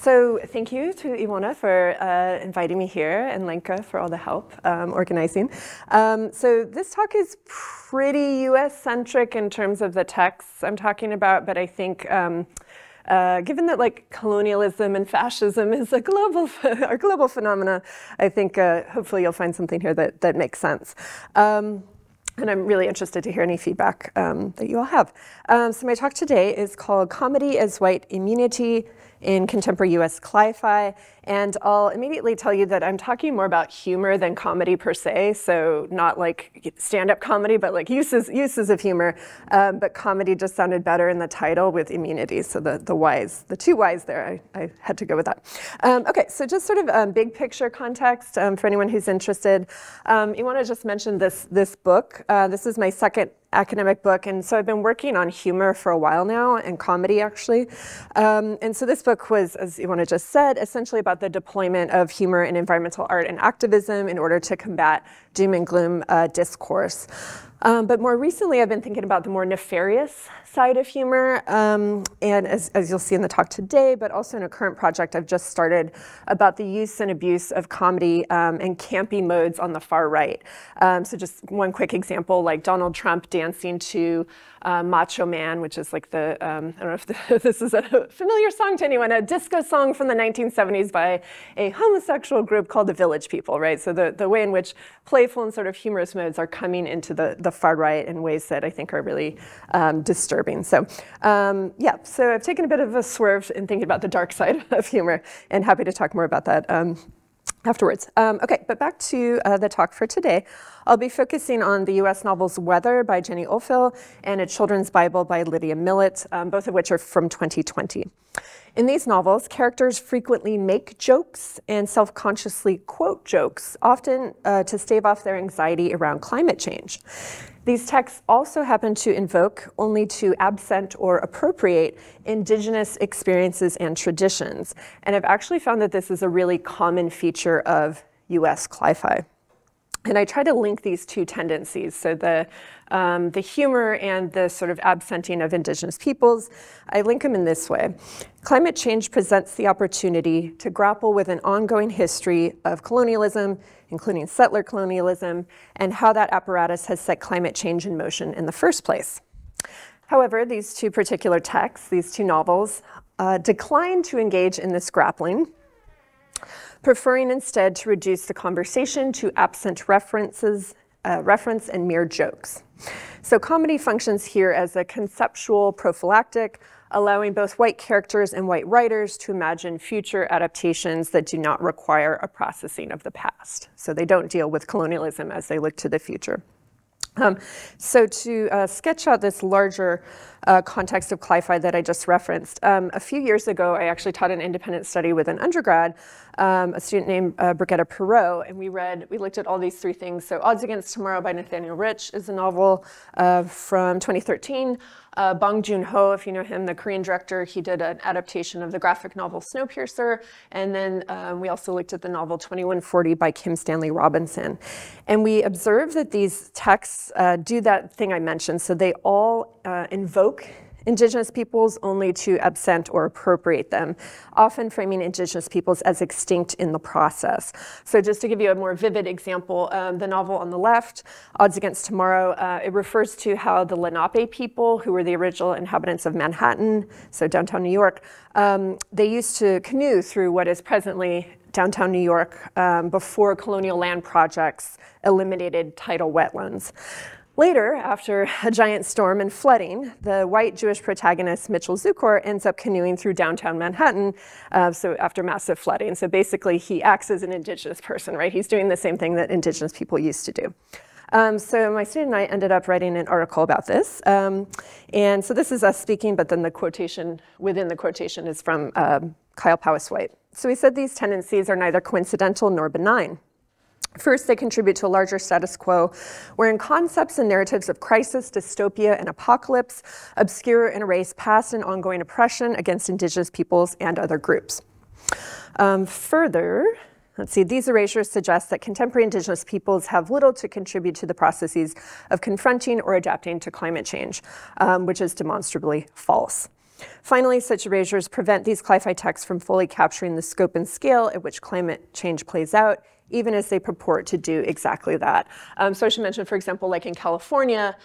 So thank you to Iwona for inviting me here, and Lenka for all the help organizing. So this talk is pretty US-centric in terms of the texts I'm talking about, but I think given that like colonialism and fascism is a global phenomena, I think hopefully you'll find something here that makes sense. And I'm really interested to hear any feedback that you all have. So my talk today is called Comedy as White Immunity in Contemporary US Cli-fi, and I'll immediately tell you that I'm talking more about humor than comedy per se, so not like stand-up comedy, but like uses of humor, but comedy just sounded better in the title with immunity, so the two Ys there, I had to go with that. Okay, so just sort of big picture context for anyone who's interested. You want to just mention this book. This is my second academic book, and so I've been working on humor for a while now, and comedy actually. And so this book was, as Iwona just said, essentially about the deployment of humor in environmental art and activism in order to combat doom and gloom discourse. But more recently, I've been thinking about the more nefarious side of humor, and as you'll see in the talk today, but also in a current project I've just started about the use and abuse of comedy and campy modes on the far right. So just one quick example, like Donald Trump dancing to Macho Man, which is like the, I don't know if this is a familiar song to anyone, a disco song from the 1970s by a homosexual group called the Village People, right? So the way in which playful and sort of humorous modes are coming into the far right in ways that I think are really disturbing. So yeah, so I've taken a bit of a swerve in thinking about the dark side of humor, and happy to talk more about that afterwards. Okay, but back to the talk for today. I'll be focusing on the US novels Weather by Jenny Ophel and A Children's Bible by Lydia Millett, both of which are from 2020. In these novels, characters frequently make jokes and self-consciously quote jokes, often to stave off their anxiety around climate change. These texts also happen to invoke, only to absent or appropriate, indigenous experiences and traditions. And I've actually found that this is a really common feature of US cli-fi. And I try to link these two tendencies, so the humor and the sort of absenting of indigenous peoples, I link them in this way. Climate change presents the opportunity to grapple with an ongoing history of colonialism, including settler colonialism, and how that apparatus has set climate change in motion in the first place. However, these two particular texts, these two novels, decline to engage in this grappling, preferring instead to reduce the conversation to absent reference and mere jokes. So comedy functions here as a conceptual prophylactic, allowing both white characters and white writers to imagine future adaptations that do not require a processing of the past. So they don't deal with colonialism as they look to the future. So to sketch out this larger context of cli-fi that I just referenced, a few years ago, I actually taught an independent study with an undergrad, a student named Brigitte Perot, and we looked at all these three things. So Odds Against Tomorrow by Nathaniel Rich is a novel from 2013. Bong Joon-ho, if you know him, the Korean director, he did an adaptation of the graphic novel Snowpiercer. And then we also looked at the novel 2140 by Kim Stanley Robinson. And we observed that these texts do that thing I mentioned. So they all invoke indigenous peoples only to absent or appropriate them, often framing indigenous peoples as extinct in the process. So just to give you a more vivid example, the novel on the left, Odds Against Tomorrow, it refers to how the Lenape people, who were the original inhabitants of Manhattan, so downtown New York, they used to canoe through what is presently downtown New York before colonial land projects eliminated tidal wetlands. Later, after a giant storm and flooding, the white Jewish protagonist, Mitchell Zukor, ends up canoeing through downtown Manhattan, so after massive flooding. So basically, he acts as an indigenous person, right? He's doing the same thing that indigenous people used to do. So my student and I ended up writing an article about this. And so this is us speaking, but then the quotation within the quotation is from Kyle Powys-White. So he said these tendencies are neither coincidental nor benign. First, they contribute to a larger status quo, wherein concepts and narratives of crisis, dystopia, and apocalypse obscure and erase past and ongoing oppression against indigenous peoples and other groups. Further, let's see, these erasures suggest that contemporary indigenous peoples have little to contribute to the processes of confronting or adapting to climate change, which is demonstrably false. Finally, such erasures prevent these cli-fi texts from fully capturing the scope and scale at which climate change plays out, even as they purport to do exactly that. So I should mention, for example, like in California,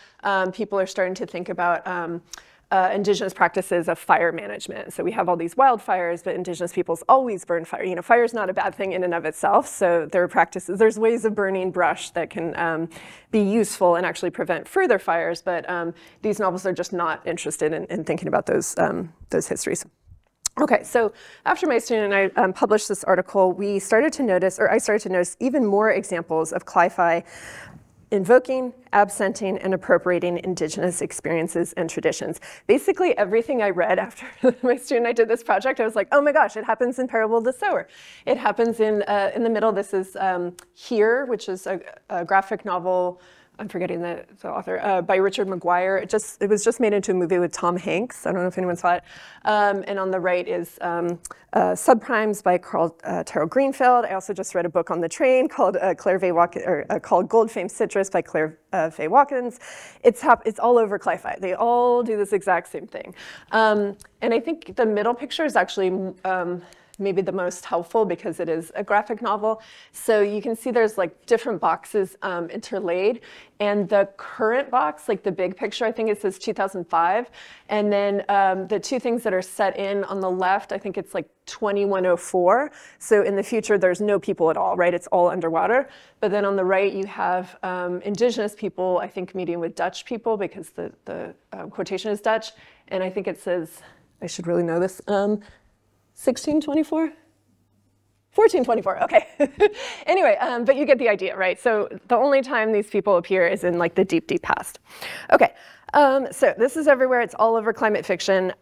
people are starting to think about indigenous practices of fire management. So we have all these wildfires, but indigenous peoples always burn fire. You know, fire is not a bad thing in and of itself. So there are practices, there's ways of burning brush that can be useful and actually prevent further fires. But these novels are just not interested in thinking about those histories. Okay, so after my student and I published this article, we started to notice, or I started to notice even more examples of cli-fi invoking, absenting, and appropriating indigenous experiences and traditions. Basically, everything I read after my student and I did this project, I was like, oh my gosh, it happens in Parable of the Sower. It happens in the middle. This is Here, which is a graphic novel, I'm forgetting the author, by Richard Maguire. It was just made into a movie with Tom Hanks. I don't know if anyone saw it. And on the right is Subprimes by Terrell Greenfield. I also just read a book on the train called called Gold Fame Citrus by Claire Faye Watkins. It's all over cli-fi. They all do this exact same thing. And I think the middle picture is actually maybe the most helpful because it is a graphic novel. So you can see there's like different boxes interlaid. And the current box, like the big picture, I think it says 2005. And then the two things that are set in on the left, I think it's like 2104. So in the future, there's no people at all, right? It's all underwater. But then on the right, you have indigenous people, I think meeting with Dutch people because the quotation is Dutch. And I think it says, I should really know this, 1624? 1424, okay. Anyway, but you get the idea, right? So the only time these people appear is in like the deep, deep past. Okay, so this is everywhere. It's all over climate fiction.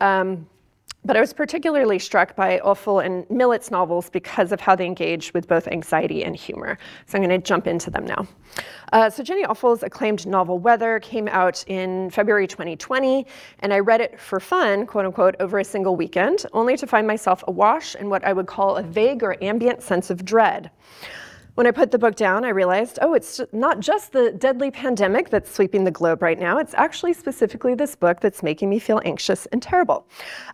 But I was particularly struck by Offal and Millett's novels because of how they engage with both anxiety and humor. So I'm going to jump into them now. So Jenny Offal's acclaimed novel Weather came out in February 2020, and I read it for fun, quote unquote, over a single weekend, only to find myself awash in what I would call a vague or ambient sense of dread. When I put the book down, I realized, oh, it's not just the deadly pandemic that's sweeping the globe right now. It's actually specifically this book that's making me feel anxious and terrible.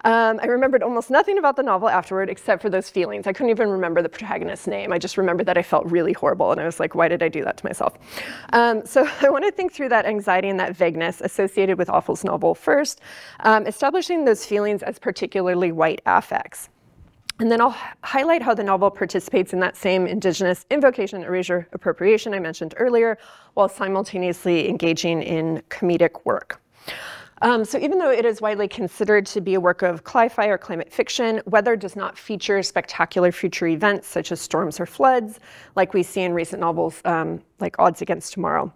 I remembered almost nothing about the novel afterward except for those feelings. I couldn't even remember the protagonist's name. I just remembered that I felt really horrible, and I was like, why did I do that to myself? So I want to think through that anxiety and that vagueness associated with Offal's novel first, establishing those feelings as particularly white affects. And then I'll highlight how the novel participates in that same indigenous invocation, erasure, appropriation I mentioned earlier, while simultaneously engaging in comedic work. So even though it is widely considered to be a work of cli-fi or climate fiction, Weather does not feature spectacular future events such as storms or floods, like we see in recent novels like Odds Against Tomorrow.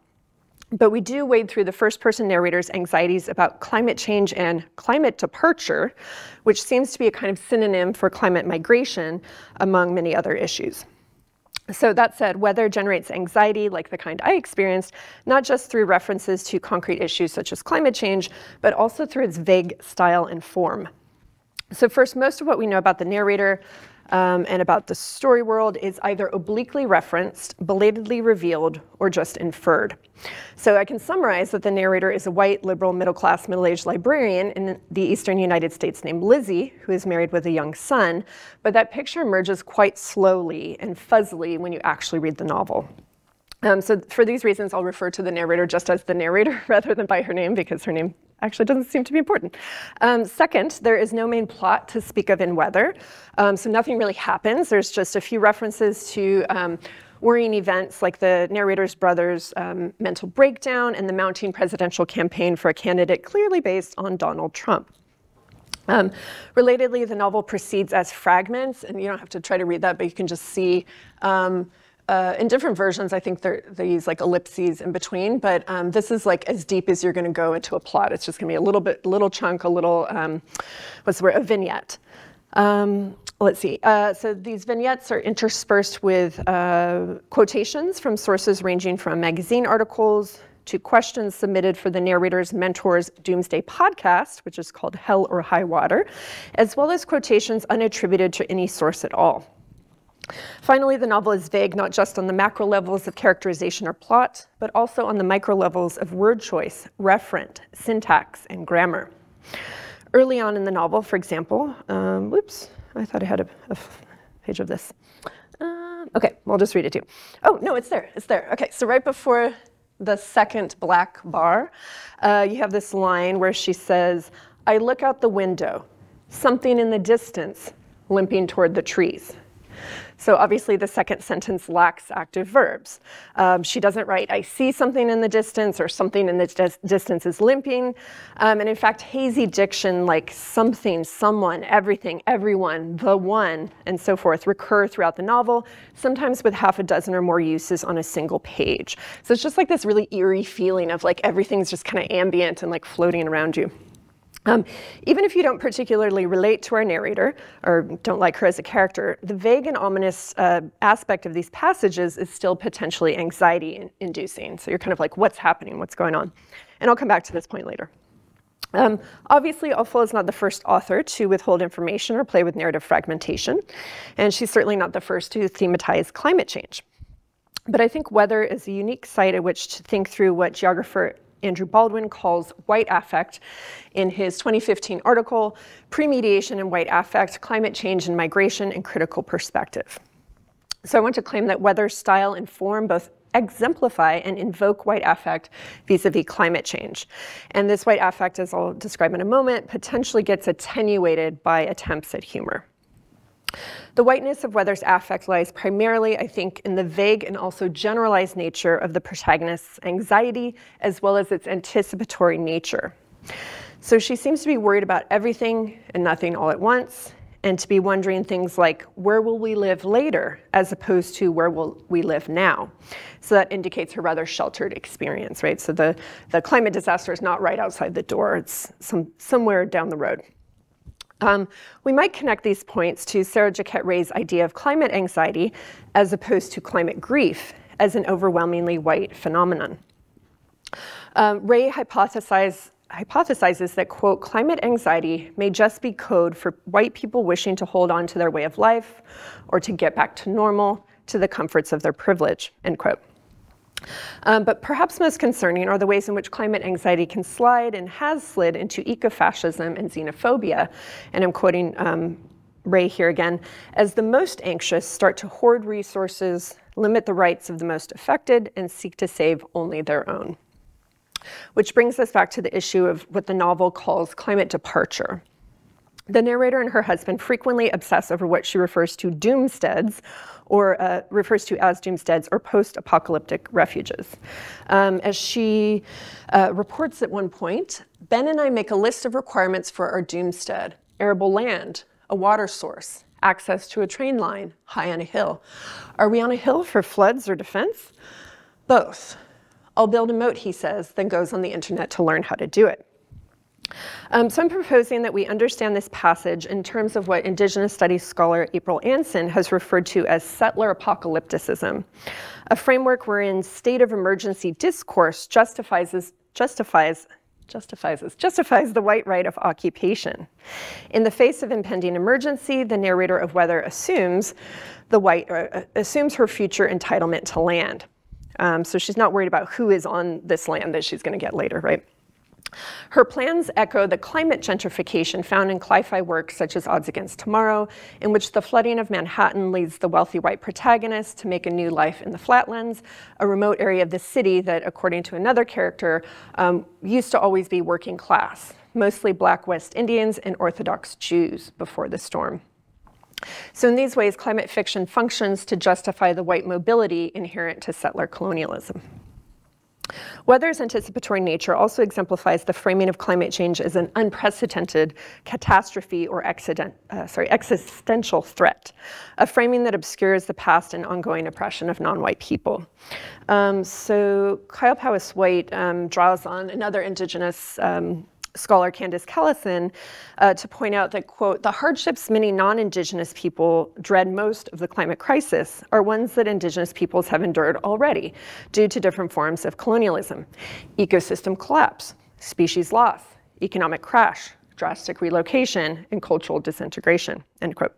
But we do wade through the first-person narrator's anxieties about climate change and climate departure, which seems to be a kind of synonym for climate migration, among many other issues. So that said, Weather generates anxiety like the kind I experienced, not just through references to concrete issues such as climate change, but also through its vague style and form. So first, most of what we know about the narrator and about the story world is either obliquely referenced, belatedly revealed, or just inferred. So I can summarize that the narrator is a white, liberal, middle-class, middle-aged librarian in the eastern United States named Lizzie, who is married with a young son, but that picture emerges quite slowly and fuzzily when you actually read the novel. So for these reasons, I'll refer to the narrator just as the narrator rather than by her name, because her name actually doesn't seem to be important. Second, there is no main plot to speak of in Weather, so nothing really happens. There's just a few references to worrying events like the narrator's brother's mental breakdown and the mounting presidential campaign for a candidate clearly based on Donald Trump. Relatedly, the novel proceeds as fragments, and you don't have to try to read that, but you can just see in different versions, I think they use like ellipses in between, but this is like as deep as you're going to go into a plot. It's just going to be a little chunk, a little, what's the word, a vignette. Let's see. So these vignettes are interspersed with quotations from sources ranging from magazine articles to questions submitted for the narrator's mentor's Doomsday podcast, which is called Hell or High Water, as well as quotations unattributed to any source at all. Finally, the novel is vague not just on the macro levels of characterization or plot, but also on the micro levels of word choice, referent, syntax, and grammar. Early on in the novel, for example, whoops, I thought I had a page of this. Okay, I'll just read it to you. Oh, no, it's there, it's there. Okay, so right before the second black bar, you have this line where she says, "I look out the window, something in the distance, limping toward the trees." So obviously the second sentence lacks active verbs. She doesn't write, "I see something in the distance," or "something in the distance is limping." And in fact, hazy diction like something, someone, everything, everyone, the one, and so forth recur throughout the novel, sometimes with half a dozen or more uses on a single page. So it's just like this really eerie feeling of like everything's just kind of ambient and like floating around you. Even if you don't particularly relate to our narrator or don't like her as a character, the vague and ominous aspect of these passages is still potentially anxiety-inducing. So you're kind of like, what's happening? What's going on? And I'll come back to this point later. Obviously, Alpha is not the first author to withhold information or play with narrative fragmentation, and she's certainly not the first to thematize climate change. But I think weather is a unique site at which to think through what geographer Andrew Baldwin calls white affect in his 2015 article, Premediation in White Affect, Climate Change and Migration in Critical Perspective. So I want to claim that weather, style, and form both exemplify and invoke white affect vis-a-vis climate change. And this white affect, as I'll describe in a moment, potentially gets attenuated by attempts at humor. The whiteness of weather's affect lies primarily, I think, in the vague and also generalized nature of the protagonist's anxiety, as well as its anticipatory nature. So she seems to be worried about everything and nothing all at once, and to be wondering things like, where will we live later, as opposed to where will we live now? So that indicates her rather sheltered experience, right? So the climate disaster is not right outside the door, it's somewhere down the road. We might connect these points to Sarah Jaquette Ray's idea of climate anxiety as opposed to climate grief as an overwhelmingly white phenomenon. Ray hypothesizes that, quote, climate anxiety may just be code for white people wishing to hold on to their way of life or to get back to normal, to the comforts of their privilege, end quote. But perhaps most concerning are the ways in which climate anxiety can slide and has slid into ecofascism and xenophobia. And I'm quoting Ray here again, as the most anxious start to hoard resources, limit the rights of the most affected, and seek to save only their own. Which brings us back to the issue of what the novel calls climate departure. The narrator and her husband frequently obsess over what she refers to doomsteads, or refers to as doomsteads, or post-apocalyptic refuges. As she reports at one point, Ben and I make a list of requirements for our doomstead: arable land, a water source, access to a train line, high on a hill. Are we on a hill for floods or defense? Both. I'll build a moat, he says, then goes on the internet to learn how to do it. So I'm proposing that we understand this passage in terms of what Indigenous studies scholar April Anson has referred to as settler apocalypticism, a framework wherein state of emergency discourse justifies the white right of occupation. In the face of impending emergency, the narrator of Weather assumes her future entitlement to land. So she's not worried about who is on this land that she's going to get later, right? Her plans echo the climate gentrification found in cli-fi works such as Odds Against Tomorrow, in which the flooding of Manhattan leads the wealthy white protagonist to make a new life in the Flatlands, a remote area of the city that, according to another character, used to always be working class, mostly Black West Indians and Orthodox Jews before the storm. So in these ways, climate fiction functions to justify the white mobility inherent to settler colonialism. Weather's anticipatory nature also exemplifies the framing of climate change as an unprecedented catastrophe or existential threat, a framing that obscures the past and ongoing oppression of non-white people. So Kyle Powys-White draws on another Indigenous scholar, Candace Callison, to point out that, quote, the hardships many non-Indigenous people dread most of the climate crisis are ones that Indigenous peoples have endured already due to different forms of colonialism: ecosystem collapse, species loss, economic crash, drastic relocation, and cultural disintegration, end quote.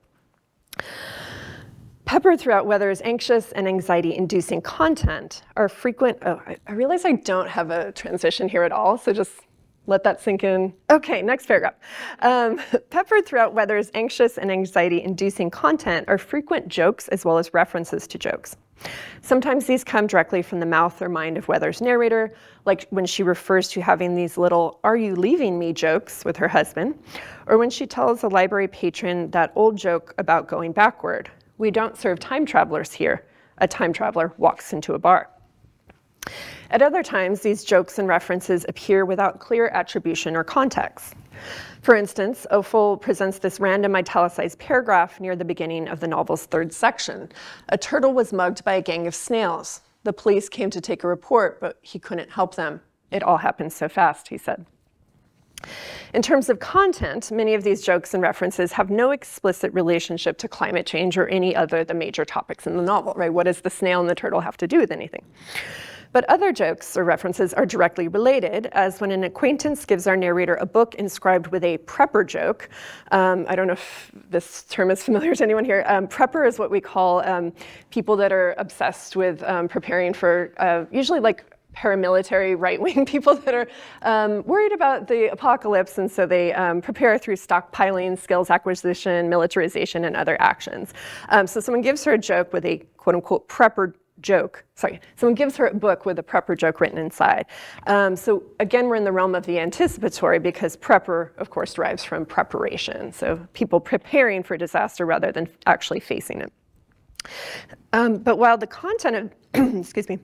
Peppered throughout Weather's anxious and anxiety-inducing content are frequent, I realize I don't have a transition here at all, so just Let that sink in. Okay, next paragraph. Peppered throughout Weather's anxious and anxiety-inducing content are frequent jokes as well as references to jokes. Sometimes these come directly from the mouth or mind of Weather's narrator, like when she refers to having these little "are you leaving me" jokes with her husband, or when she tells a library patron that old joke about going backward. "We don't serve time travelers here." A time traveler walks into a bar. At other times, these jokes and references appear without clear attribution or context. For instance, Ophuls presents this random italicized paragraph near the beginning of the novel's third section. "A turtle was mugged by a gang of snails. The police came to take a report, but he couldn't help them. It all happened so fast," he said. In terms of content, many of these jokes and references have no explicit relationship to climate change or any other of the major topics in the novel, right? What does the snail and the turtle have to do with anything? But other jokes or references are directly related, as when an acquaintance gives our narrator a book inscribed with a prepper joke. I don't know if this term is familiar to anyone here. Prepper is what we call people that are obsessed with preparing for, usually like paramilitary right-wing people that are worried about the apocalypse, and so they prepare through stockpiling, skills acquisition, militarization, and other actions. So someone gives her a joke with a quote-unquote prepper joke. Someone gives her a book with a prepper joke written inside. So again, we're in the realm of the anticipatory because prepper, of course, derives from preparation. So people preparing for disaster rather than actually facing it. But while the content of, excuse me,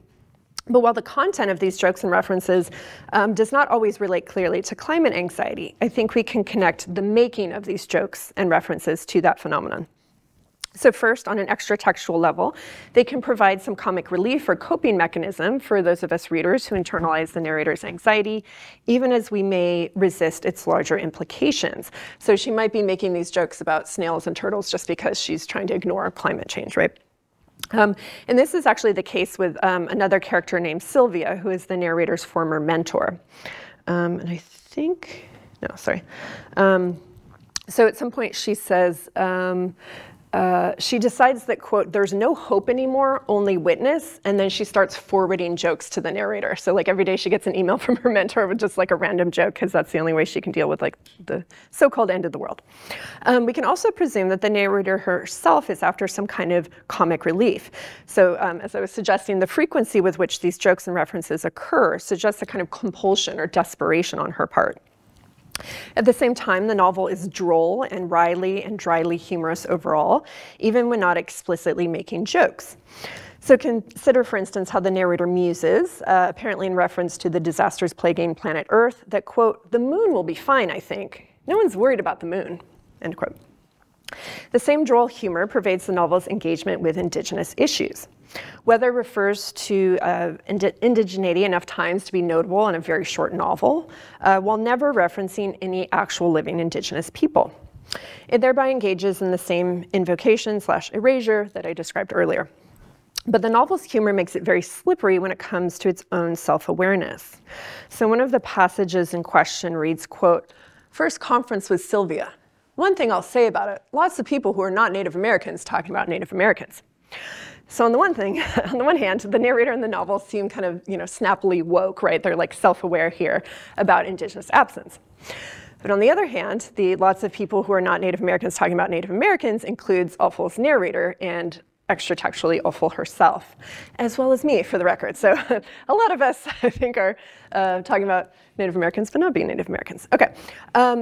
but while the content of these jokes and references does not always relate clearly to climate anxiety, I think we can connect the making of these jokes and references to that phenomenon. So first, on an extra-textual level, they can provide some comic relief or coping mechanism for those of us readers who internalize the narrator's anxiety, even as we may resist its larger implications. So she might be making these jokes about snails and turtles just because she's trying to ignore climate change, right? And this is actually the case with another character named Sylvia, who is the narrator's former mentor. And I think, no, sorry. So at some point she says, she decides that, quote, "there's no hope anymore, only witness," and then she starts forwarding jokes to the narrator. So like every day she gets an email from her mentor with just like a random joke, because that's the only way she can deal with like the so-called end of the world. We can also presume that the narrator herself is after some kind of comic relief. So as I was suggesting, the frequency with which these jokes and references occur suggests a kind of compulsion or desperation on her part. At the same time, the novel is droll and wryly and dryly humorous overall, even when not explicitly making jokes. So consider, for instance, how the narrator muses, apparently in reference to the disasters plaguing planet Earth, that, quote, "the moon will be fine, I think. No one's worried about the moon," end quote. The same droll humor pervades the novel's engagement with Indigenous issues. Weather refers to indigeneity enough times to be notable in a very short novel, while never referencing any actual living Indigenous people. It thereby engages in the same invocation/erasure that I described earlier. But the novel's humor makes it very slippery when it comes to its own self-awareness. So one of the passages in question reads, quote, "First conference with Sylvia. One thing I'll say about it, lots of people who are not Native Americans talking about Native Americans." So on the one hand, the narrator and the novel seem kind of, snappily woke, right? They're like self-aware here about Indigenous absence. But on the other hand, the lots of people who are not Native Americans talking about Native Americans includes Ophuls' narrator and extra-textually Ophuls herself, as well as me, for the record. So a lot of us, I think, are talking about Native Americans, but not being Native Americans. Okay,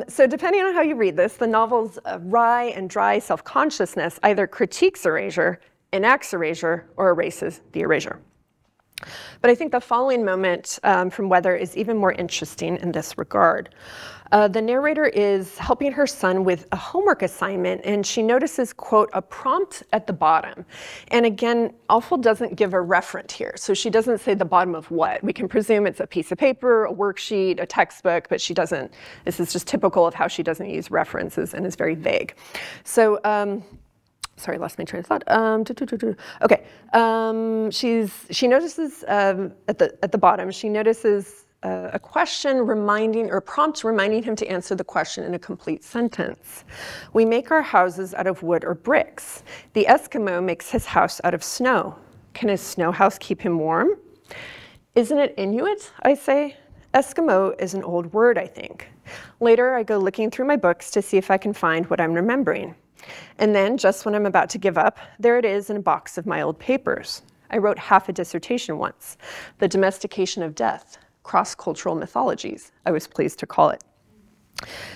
so depending on how you read this, the novel's wry and dry self-consciousness either critiques erasure, enacts erasure, or erases the erasure. But I think the following moment from Weather is even more interesting in this regard. The narrator is helping her son with a homework assignment, and she notices, quote, "a prompt at the bottom." And again, Ophuls doesn't give a referent here, so she doesn't say the bottom of what. We can presume it's a piece of paper, a worksheet, a textbook, but she doesn't. This is just typical of how she doesn't use references and is very vague. So, sorry, I lost my train of thought. Okay, she notices at the bottom, she notices a question prompt reminding him to answer the question in a complete sentence. "We make our houses out of wood or bricks. The Eskimo makes his house out of snow. Can his snow house keep him warm? Isn't it Inuit, I say? Eskimo is an old word, I think. Later, I go looking through my books to see if I can find what I'm remembering. And then, just when I'm about to give up, there it is in a box of my old papers. I wrote half a dissertation once, The Domestication of Death, Cross-Cultural Mythologies, I was pleased to call it.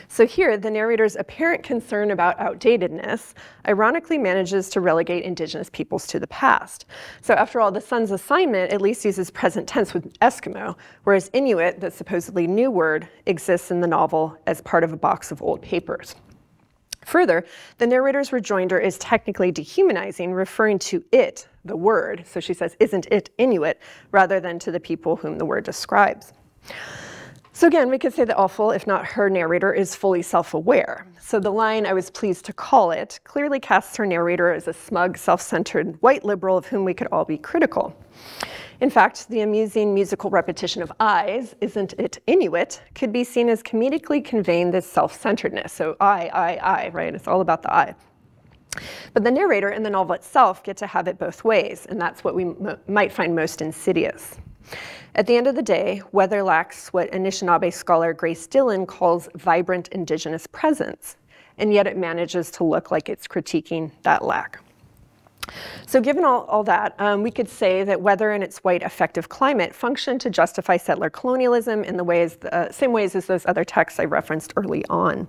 So here, the narrator's apparent concern about outdatedness ironically manages to relegate Indigenous peoples to the past. So after all, the son's assignment at least uses present tense with Eskimo, whereas Inuit, the supposedly new word, exists in the novel as part of a box of old papers. Further, the narrator's rejoinder is technically dehumanizing, referring to it, the word. So she says, isn't it Inuit, rather than to the people whom the word describes. So again, we could say that Awful, if not her narrator, is fully self-aware. So the line, I was pleased to call it, clearly casts her narrator as a smug, self-centered white liberal of whom we could all be critical. In fact, the amusing musical repetition of I's, isn't it Inuit, could be seen as comedically conveying this self-centeredness. So I, right? It's all about the I. But the narrator and the novel itself get to have it both ways, and that's what we might find most insidious. At the end of the day, Weather lacks what Anishinaabe scholar Grace Dillon calls vibrant Indigenous presence, and yet it manages to look like it's critiquing that lack. So given all that, we could say that Weather and its white affective climate function to justify settler colonialism in the same ways as those other texts I referenced early on.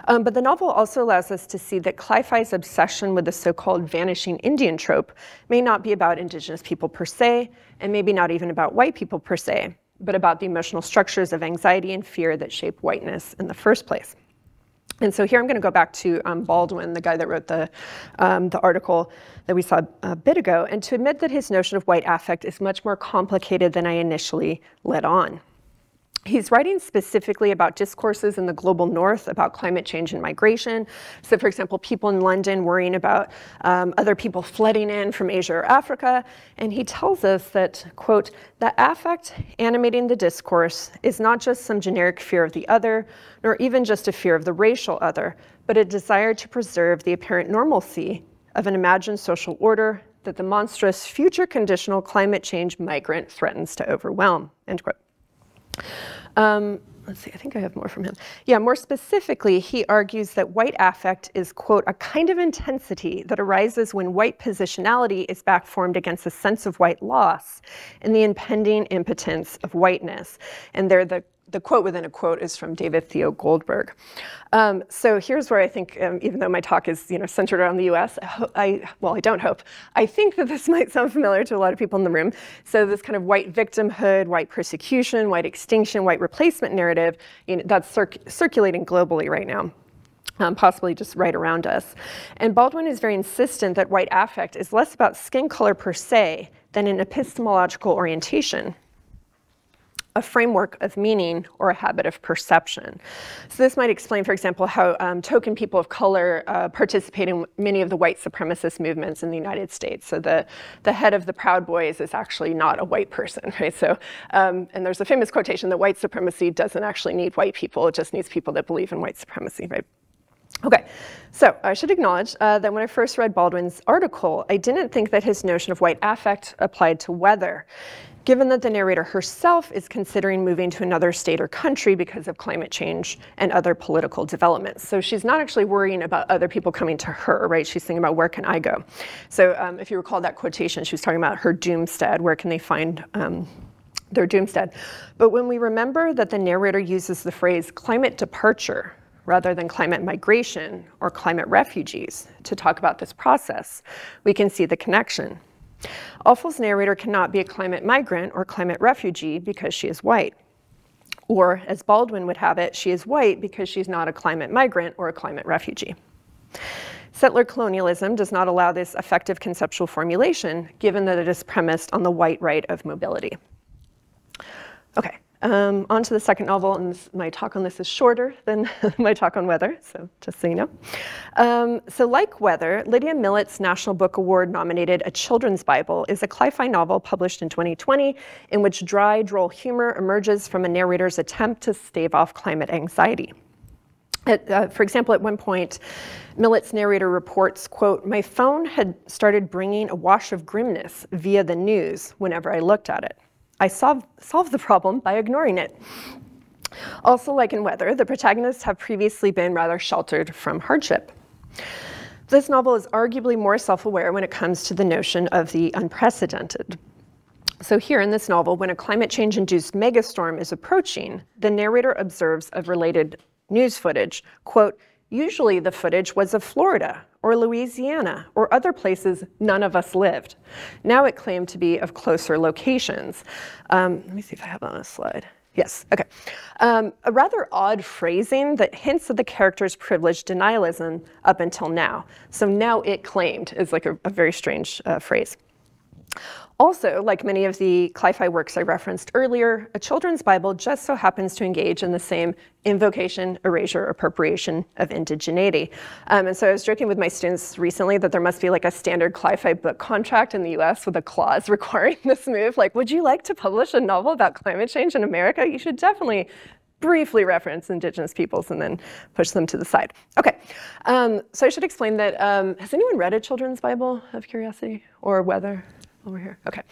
But the novel also allows us to see that cli-fi's obsession with the so-called vanishing Indian trope may not be about Indigenous people per se, and maybe not even about white people per se, but about the emotional structures of anxiety and fear that shape whiteness in the first place. And so here I'm going to go back to Baldwin, the guy that wrote the article that we saw a bit ago, and to admit that his notion of white affect is much more complicated than I initially let on. He's writing specifically about discourses in the global north about climate change and migration. So for example, people in London worrying about other people flooding in from Asia or Africa. And he tells us that, quote, the affect animating the discourse is not just some generic fear of the other, nor even just a fear of the racial other, but a desire to preserve the apparent normalcy of an imagined social order that the monstrous future conditional climate change migrant threatens to overwhelm, end quote. Let's see, I think I have more from him. Yeah, more specifically, he argues that white affect is, quote, a kind of intensity that arises when white positionality is backformed against a sense of white loss and the impending impotence of whiteness. And there, the quote within a quote is from David Theo Goldberg. So here's where I think, even though my talk is centered around the US, I don't hope. I think that this might sound familiar to a lot of people in the room. So this kind of white victimhood, white persecution, white extinction, white replacement narrative, that's circulating globally right now. Possibly just right around us. And Baldwin is very insistent that white affect is less about skin color per se than an epistemological orientation, a framework of meaning, or a habit of perception. So this might explain, for example, how token people of color participate in many of the white supremacist movements in the United States. So the head of the Proud Boys is actually not a white person, right? So, and there's a famous quotation that white supremacy doesn't actually need white people, it just needs people that believe in white supremacy, right? Okay, so I should acknowledge that when I first read Baldwin's article, I didn't think that his notion of white affect applied to weather, given that the narrator herself is considering moving to another state or country because of climate change and other political developments. So she's not actually worrying about other people coming to her, right? She's thinking about, where can I go? So if you recall that quotation, she was talking about her doomstead, where can they find their doomstead? But when we remember that the narrator uses the phrase climate departure rather than climate migration or climate refugees to talk about this process, we can see the connection. Awful's narrator cannot be a climate migrant or climate refugee because she is white. Or, as Baldwin would have it, she is white because she's not a climate migrant or a climate refugee. Settler colonialism does not allow this effective conceptual formulation, given that it is premised on the white right of mobility. Okay. On to the second novel, and my talk on this is shorter than my talk on weather, so just so you know. So like Weather, Lydia Millett's National Book Award nominated A Children's Bible is a cli-fi novel published in 2020 in which dry, droll humor emerges from a narrator's attempt to stave off climate anxiety. For example, at one point, Millett's narrator reports, quote, "My phone had started bringing a wash of grimness via the news whenever I looked at it. I solve the problem by ignoring it. Also, like in Weather, the protagonists have previously been rather sheltered from hardship. This novel is arguably more self-aware when it comes to the notion of the unprecedented. So here in this novel, when a climate change-induced megastorm is approaching, the narrator observes of related news footage, quote, "Usually the footage was of Florida or Louisiana or other places none of us lived. Now it claimed to be of closer locations." Let me see if I have that on a slide. Yes, okay. A rather odd phrasing that hints at the character's privileged denialism up until now. So "now it claimed" is like a very strange phrase. Also, like many of the cli-fi works I referenced earlier, a children's Bible just so happens to engage in the same invocation, erasure, appropriation of indigeneity. And so I was joking with my students recently that there must be like a standard cli-fi book contract in the US with a clause requiring this move. Like, would you like to publish a novel about climate change in America? You should definitely briefly reference Indigenous peoples and then push them to the side. Okay, so I should explain that, has anyone read a children's Bible out of curiosity, or Weather? Over here, okay.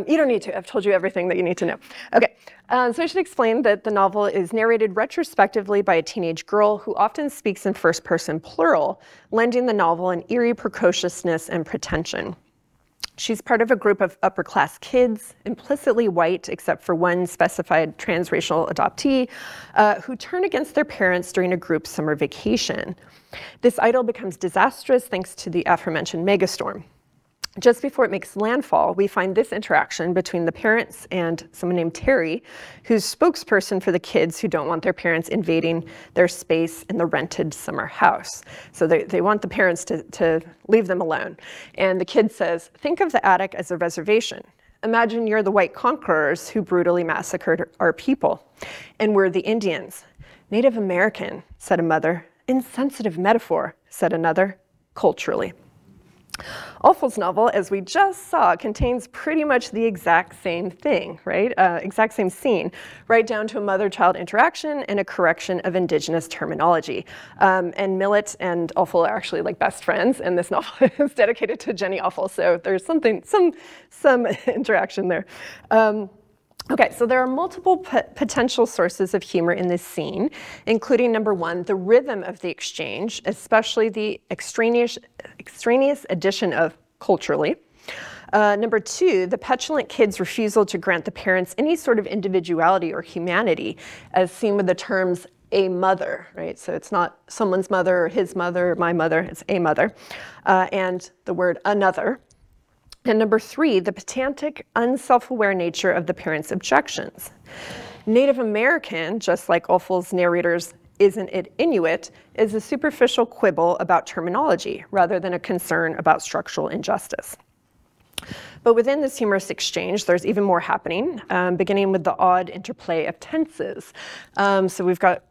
You don't need to, I've told you everything that you need to know. Okay, so I should explain that the novel is narrated retrospectively by a teenage girl who often speaks in first person plural, lending the novel an eerie precociousness and pretension. She's part of a group of upper class kids, implicitly white except for one specified transracial adoptee, who turn against their parents during a group summer vacation. This idyll becomes disastrous thanks to the aforementioned megastorm. Just before it makes landfall, we find this interaction between the parents and someone named Terry, who's spokesperson for the kids who don't want their parents invading their space in the rented summer house. So they want the parents to leave them alone. And the kid says, "Think of the attic as a reservation. Imagine you're the white conquerors who brutally massacred our people. And we're the Indians." "Native American," said a mother. "Insensitive metaphor," said another, "culturally." Awful's novel, as we just saw, contains pretty much the exact same thing, right? Exact same scene, right down to a mother-child interaction and a correction of Indigenous terminology. And Millet and Awful are actually like best friends, and this novel is dedicated to Jenny Awful, so there's some interaction there. Okay, so there are multiple potential sources of humor in this scene, including number one, the rhythm of the exchange, especially the extraneous addition of culturally. Number two, the petulant kid's refusal to grant the parents any sort of individuality or humanity, as seen with the terms "a mother," right? So it's not someone's mother or his mother or my mother, it's a mother. And the word "another." And number three, the pedantic, unself-aware nature of the parents' objections. Native American, just like Awful's narrator's "isn't it Inuit," is a superficial quibble about terminology rather than a concern about structural injustice. But within this humorous exchange, there's even more happening, beginning with the odd interplay of tenses. So we've got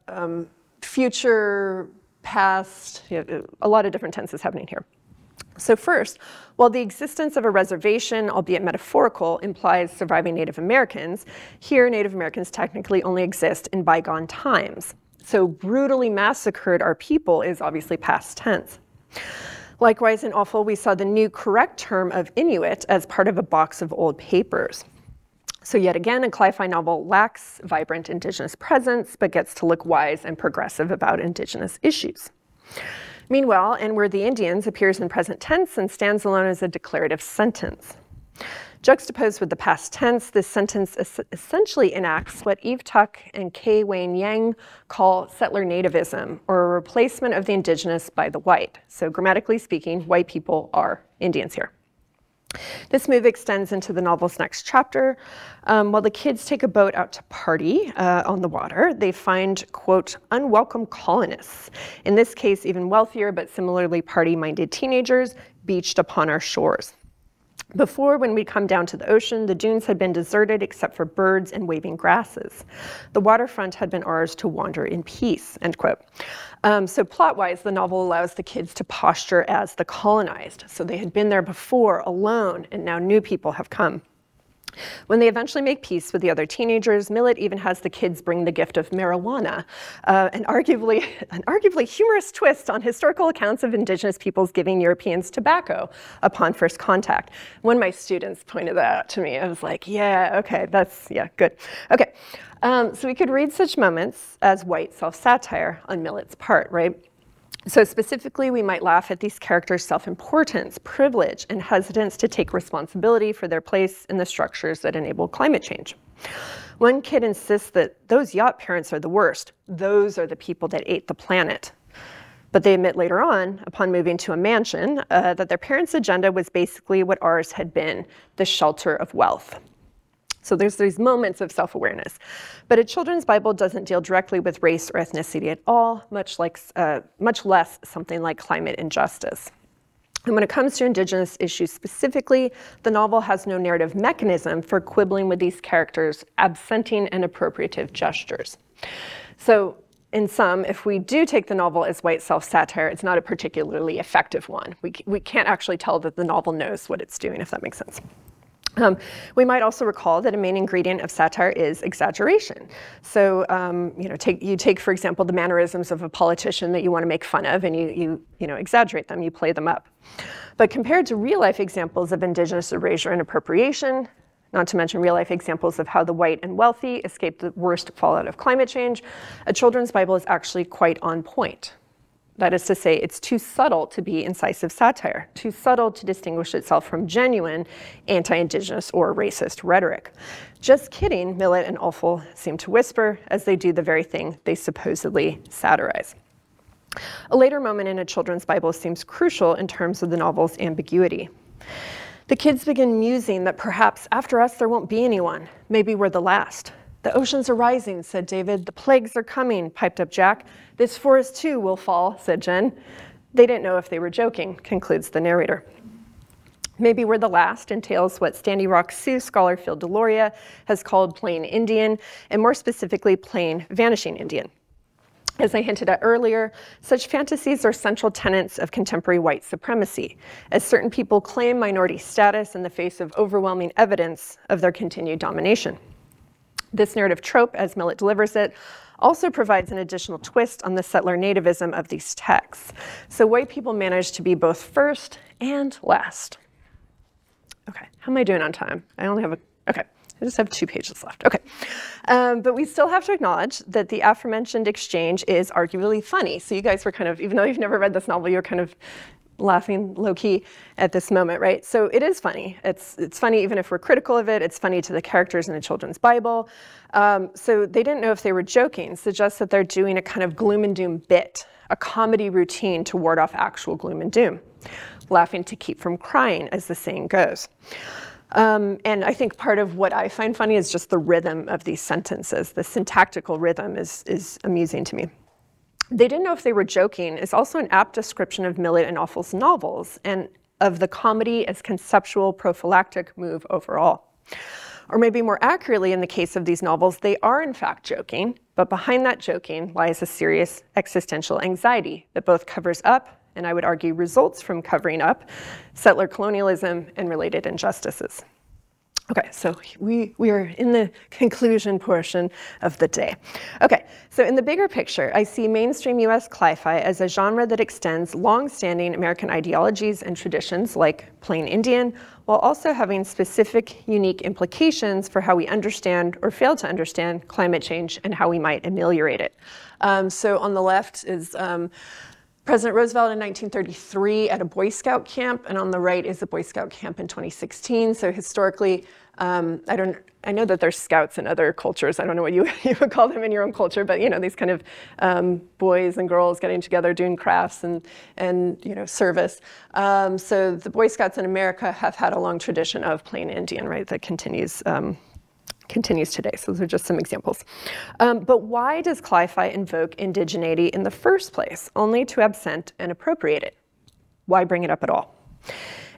future, past, a lot of different tenses happening here. So first, while the existence of a reservation, albeit metaphorical, implies surviving Native Americans, here Native Americans technically only exist in bygone times. So brutally massacred our people is obviously past tense. Likewise, in Awful, we saw the new correct term of Inuit as part of a box of old papers. So yet again, a cli-fi novel lacks vibrant Indigenous presence, but gets to look wise and progressive about Indigenous issues. Meanwhile, "And We're the Indians" appears in present tense and stands alone as a declarative sentence. Juxtaposed with the past tense, this sentence essentially enacts what Eve Tuck and Kay Wayne Yang call settler nativism, or a replacement of the Indigenous by the white. So grammatically speaking, white people are Indians here. This move extends into the novel's next chapter. While the kids take a boat out to party on the water, they find, quote, "unwelcome colonists," in this case even wealthier but similarly party-minded teenagers, beached upon our shores. Before, when we come down to the ocean, the dunes had been deserted except for birds and waving grasses. The waterfront had been ours to wander in peace, end quote. So plot-wise, the novel allows the kids to posture as the colonized. So they had been there before, alone, and now new people have come. When they eventually make peace with the other teenagers, Millet even has the kids bring the gift of marijuana, an arguably humorous twist on historical accounts of Indigenous peoples giving Europeans tobacco upon first contact. When my students pointed that out to me, I was like, yeah, okay, yeah, good. Okay, so we could read such moments as white self-satire on Millet's part, right? So specifically, we might laugh at these characters' self-importance, privilege, and hesitance to take responsibility for their place in the structures that enable climate change. One kid insists that those yacht parents are the worst. Those are the people that ate the planet. But they admit later on, upon moving to a mansion, that their parents' agenda was basically what ours had been, the shelter of wealth. So there's these moments of self-awareness. But a children's Bible doesn't deal directly with race or ethnicity at all, much less something like climate injustice. And when it comes to Indigenous issues specifically, the novel has no narrative mechanism for quibbling with these characters' absenting and appropriative gestures. So in sum, if we do take the novel as white self-satire, it's not a particularly effective one. We can't actually tell that the novel knows what it's doing, if that makes sense. We might also recall that a main ingredient of satire is exaggeration. So, you take, for example, the mannerisms of a politician that you want to make fun of, and you exaggerate them, you play them up. But compared to real-life examples of Indigenous erasure and appropriation, not to mention real-life examples of how the white and wealthy escaped the worst fallout of climate change, a children's Bible is actually quite on point. That is to say, it's too subtle to be incisive satire, too subtle to distinguish itself from genuine anti-Indigenous or racist rhetoric. Just kidding, Millet and Offal seem to whisper as they do the very thing they supposedly satirize. A later moment in a children's Bible seems crucial in terms of the novel's ambiguity. The kids begin musing that perhaps after us there won't be anyone. Maybe we're the last. The oceans are rising, said David. The plagues are coming, piped up Jack. This forest too will fall, said Jen. They didn't know if they were joking, concludes the narrator. Maybe we're the last entails what Standing Rock Sioux scholar Phil Deloria has called plain Indian, and more specifically plain vanishing Indian. As I hinted at earlier, such fantasies are central tenets of contemporary white supremacy, as certain people claim minority status in the face of overwhelming evidence of their continued domination. This narrative trope, as Millet delivers it, also provides an additional twist on the settler nativism of these texts. So white people manage to be both first and last. Okay, how am I doing on time? Okay, I just have 2 pages left. Okay, but we still have to acknowledge that the aforementioned exchange is arguably funny. So you guys were kind of, even though you've never read this novel, you're kind of laughing low-key at this moment, right? So it is funny. It's funny even if we're critical of it. It's funny to the characters in a children's Bible. So they didn't know if they were joking, suggests that they're doing a kind of gloom and doom bit, a comedy routine to ward off actual gloom and doom. Laughing to keep from crying, as the saying goes. And I think part of what I find funny is just the rhythm of these sentences. The syntactical rhythm is amusing to me. They didn't know if they were joking is also an apt description of Millet and Offal's novels and of the comedy as conceptual prophylactic move overall. Or maybe more accurately, in the case of these novels, they are in fact joking, but behind that joking lies a serious existential anxiety that both covers up, and I would argue results from covering up, settler colonialism and related injustices. Okay, so we are in the conclusion portion of the day. Okay, so in the bigger picture, I see mainstream US cli-fi as a genre that extends long-standing American ideologies and traditions like plain Indian, while also having specific, unique implications for how we understand or fail to understand climate change and how we might ameliorate it. So on the left is President Roosevelt in 1933 at a Boy Scout camp, and on the right is a Boy Scout camp in 2016. So historically, I know that there's scouts in other cultures. I don't know what you would call them in your own culture, but these kind of boys and girls getting together, doing crafts and service. So the Boy Scouts in America have had a long tradition of plain Indian, right? That continues today. So those are just some examples. But why does cli-fi invoke indigeneity in the first place, only to absent and appropriate it? Why bring it up at all?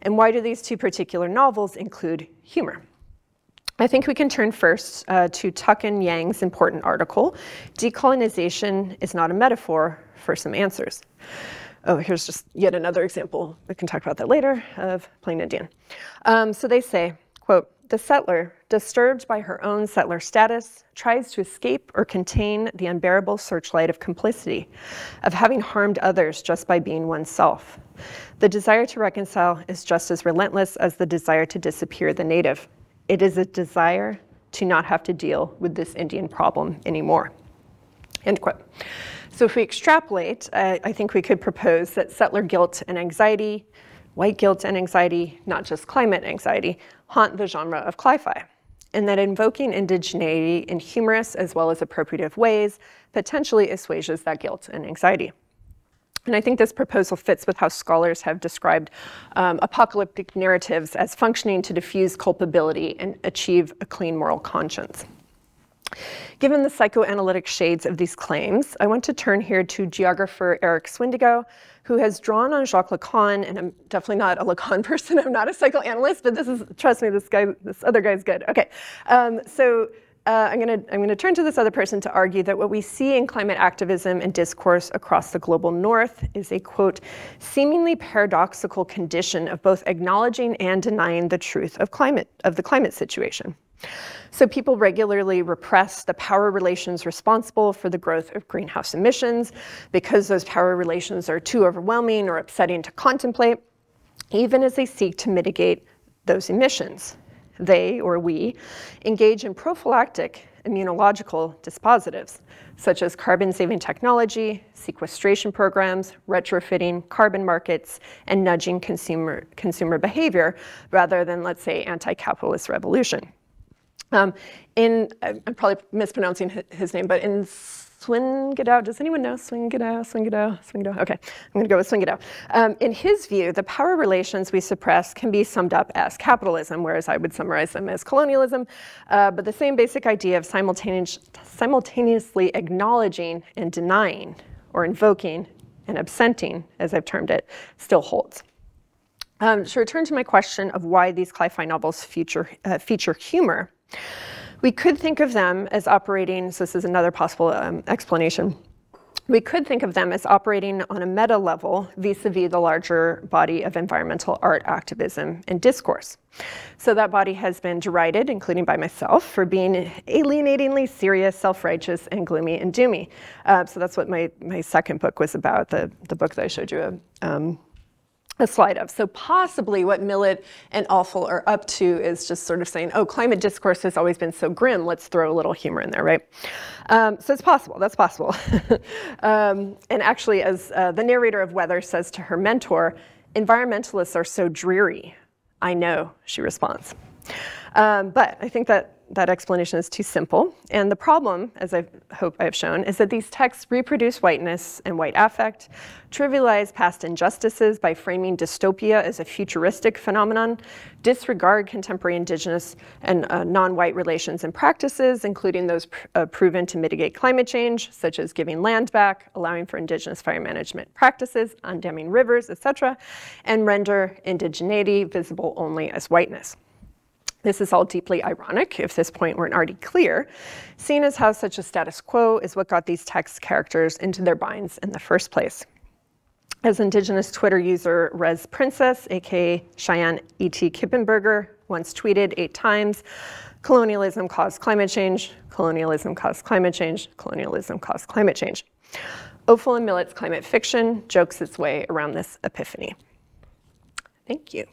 And why do these 2 particular novels include humor? I think we can turn first to Tuck and Yang's important article, Decolonization is Not a Metaphor, for some answers. Oh, here's just yet another example, we can talk about that later, of plain Indian. So they say, quote, the settler, disturbed by her own settler status, tries to escape or contain the unbearable searchlight of complicity, of having harmed others just by being oneself. The desire to reconcile is just as relentless as the desire to disappear the native. It is a desire to not have to deal with this Indian problem anymore. End quote. So if we extrapolate, I think we could propose that settler guilt and anxiety, white guilt and anxiety, not just climate anxiety, haunt the genre of cli-fi, and that invoking indigeneity in humorous as well as appropriative ways potentially assuages that guilt and anxiety. And I think this proposal fits with how scholars have described apocalyptic narratives as functioning to diffuse culpability and achieve a clean moral conscience. Given the psychoanalytic shades of these claims, I want to turn here to geographer Eric Swindigo, who has drawn on Jacques Lacan, and I'm definitely not a Lacan person, I'm not a psychoanalyst, but this is, trust me, this other guy's good. Okay, I'm gonna turn to this other person to argue that what we see in climate activism and discourse across the global north is a, quote, seemingly paradoxical condition of both acknowledging and denying the truth of the climate situation. So people regularly repress the power relations responsible for the growth of greenhouse emissions because those power relations are too overwhelming or upsetting to contemplate, even as they seek to mitigate those emissions. They, or we, engage in prophylactic immunological dispositives, such as carbon-saving technology, sequestration programs, retrofitting carbon markets, and nudging consumer behavior, rather than, let's say, anti-capitalist revolution. I'm probably mispronouncing his name, but in Swingidow, does anyone know Swingidow? Okay, I'm gonna go with Swingidow. In his view, the power relations we suppress can be summed up as capitalism, whereas I would summarize them as colonialism, but the same basic idea of simultaneously acknowledging and denying, or invoking and absenting, as I've termed it, still holds. To return to my question of why these cli-fi novels feature humor, we could think of them as operating, so this is another possible explanation, we could think of them as operating on a meta level vis-a-vis the larger body of environmental art activism and discourse. So that body has been derided, including by myself, for being alienatingly serious, self-righteous, and gloomy and doomy. So that's what my second book was about, the book that I showed you a slide of. So possibly what Millett and Awful are up to is just sort of saying, oh, climate discourse has always been so grim, let's throw a little humor in there, right? So it's possible, that's possible. And actually, as the narrator of Weather says to her mentor, environmentalists are so dreary. I know, she responds. But I think that explanation is too simple. And the problem, as I hope I have shown, is that these texts reproduce whiteness and white affect, trivialize past injustices by framing dystopia as a futuristic phenomenon, disregard contemporary Indigenous and non-white relations and practices, including those proven to mitigate climate change, such as giving land back, allowing for Indigenous fire management practices, undamming rivers, etc., and render indigeneity visible only as whiteness. This is all deeply ironic, if this point weren't already clear, seeing as how such a status quo is what got these text characters into their binds in the first place. As Indigenous Twitter user Rez Princess, aka Cheyenne E.T. Kippenberger, once tweeted 8 times, colonialism caused climate change, colonialism caused climate change, colonialism caused climate change. Awful and Millett's climate fiction jokes its way around this epiphany. Thank you.